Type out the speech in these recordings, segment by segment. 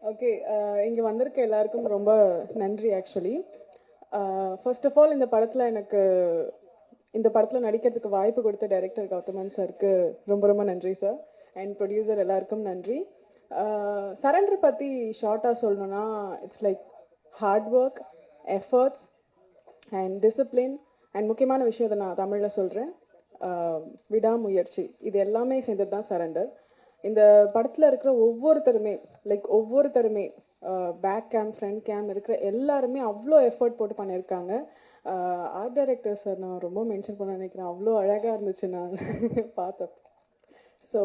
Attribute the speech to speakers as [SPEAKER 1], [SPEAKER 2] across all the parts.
[SPEAKER 1] Okay, இங்கே வந்திருக்க எல்லாருக்கும் ரொம்ப நன்றி. ஆக்சுவலி ஃபர்ஸ்ட் ஆஃப் ஆல் இந்த படத்தில் நடிக்கிறதுக்கு வாய்ப்பு கொடுத்த டைரக்டர் கௌதமன் சாருக்கு ரொம்ப ரொம்ப நன்றி சார். அண்ட் ப்ரொடியூசர் எல்லாருக்கும் நன்றி. சரண்டர் பற்றி ஷார்ட்டாக சொல்லணுன்னா, it's like hard work, efforts and discipline and முக்கியமான விஷயத்தை நான் தமிழில் சொல்கிறேன், விடாமுயற்சி. இது எல்லாமே சேர்ந்தது தான் சரண்டர். இந்த படத்தில் இருக்கிற ஒவ்வொருத்தருமே பேக் கேம் ஃப்ரண்ட் கேம் இருக்கிற எல்லாருமே அவ்வளோ எஃபர்ட் போட்டு பண்ணியிருக்காங்க. ஆர்ட் டைரக்டர் சார் நான் ரொம்ப மென்ஷன் பண்ண நினைக்கிறேன், அவ்வளோ அழகாக இருந்துச்சு நான் பார்த்தேன். ஸோ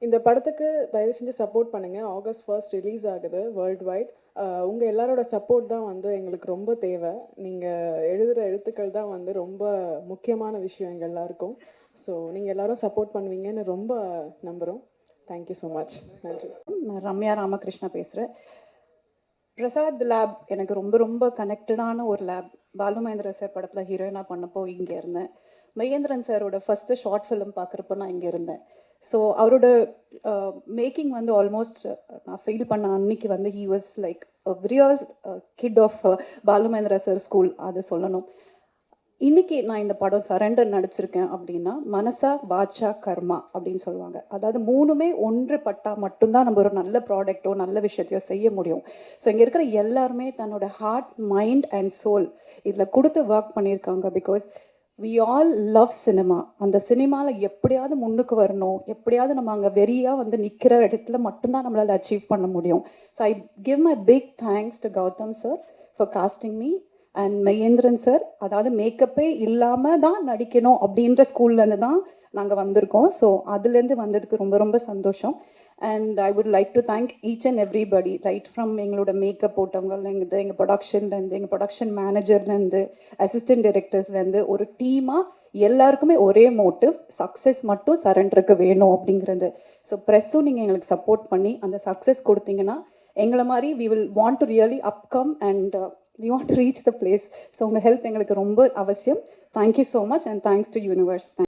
[SPEAKER 1] இந்த படத்துக்கு தயவு செஞ்சு சப்போர்ட் பண்ணுங்கள். August 1 ரிலீஸ் ஆகுது வேர்ல்டு வைட். உங்கள் எல்லாரோட சப்போர்ட் தான் எங்களுக்கு ரொம்ப தேவை. நீங்கள் எழுதுகிற எழுத்துக்கள் தான் ரொம்ப முக்கியமான விஷயம் எங்கள் எல்லாருக்கும். ஸோ நீங்கள் எல்லாரும் சப்போர்ட் பண்ணுவீங்கன்னு ரொம்ப நம்புகிறோம். Thank you so much. நன்றி.
[SPEAKER 2] நான் ரம்யா ராமகிருஷ்ணா பேசுகிறேன். பிரசாத் லேப் எனக்கு ரொம்ப ரொம்ப கனெக்டடான ஒரு லேப். பாலு மகேந்திரா சார் படத்தில் ஹீரோயினாக பண்ணப்போ இங்கே இருந்தேன். மகேந்திரன் சாரோட ஃபஸ்ட்டு ஷார்ட் ஃபிலிம் பார்க்குறப்போ நான் இங்கே இருந்தேன். ஸோ அவரோட மேக்கிங் ஆல்மோஸ்ட் நான் ஃபீல் பண்ண அன்னைக்கு he was like real kid of Balu Mahendra sir school, அது சொல்லணும். இன்னைக்கு நான் இந்த படம் சரண்டர் நடிச்சிருக்கேன் அப்படின்னா மனசா வாச்சா கர்மா அப்படின்னு சொல்லுவாங்க. அதாவது மூணுமே ஒன்றுபட்டா மட்டும்தான் நம்ம ஒரு நல்ல ப்ராடக்டோ நல்ல விஷயத்தையோ செய்ய முடியும். ஸோ இங்கே இருக்கிற எல்லாருமே தன்னோட ஹார்ட், மைண்ட் அண்ட் சோல் இதில் கொடுத்து ஒர்க் பண்ணியிருக்காங்க. Because we all love cinema. அந்த சினிமாவில் எப்படியாவது முன்னுக்கு வரணும், எப்படியாவது நம்ம அங்கே வெறியாக நிற்கிற இடத்துல மட்டும்தான் நம்மளால் அச்சீவ் பண்ண முடியும். So I give my big thanks to Gautham sir for casting me and Mahendran sir. அதாவது மேக்கப்பே இல்லாமல் தான் நடிக்கணும் அப்படின்ற ஸ்கூல்லேருந்து தான் நாங்கள் வந்திருக்கோம். ஸோ அதுலேருந்து வந்ததுக்கு ரொம்ப ரொம்ப சந்தோஷம். And I would like to thank each and everybody, right from எங்களோட மேக்கப் போட்டவங்கலேருந்து, எங்கள் ப்ரொடக்ஷன்லேருந்து, எங்கள் ப்ரொடக்ஷன் மேனேஜர்லேருந்து, அசிஸ்டன்ட் டைரக்டர்ஸ்லேருந்து, ஒரு டீமாக எல்லாருக்குமே ஒரே மோட்டிவ், சக்ஸஸ் மட்டும் சரண்டருக்கு வேணும் அப்படிங்கிறது. ஸோ ப்ரெஸ்ஸும் நீங்கள் எங்களுக்கு சப்போர்ட் பண்ணி அந்த சக்ஸஸ் கொடுத்தீங்கன்னா எங்களை மாதிரி we will want to really upcome and we want to reach the place. So உங்கள் ஹெல்ப் எங்களுக்கு ரொம்ப அவசியம். Thank you so much and thanks to Universe.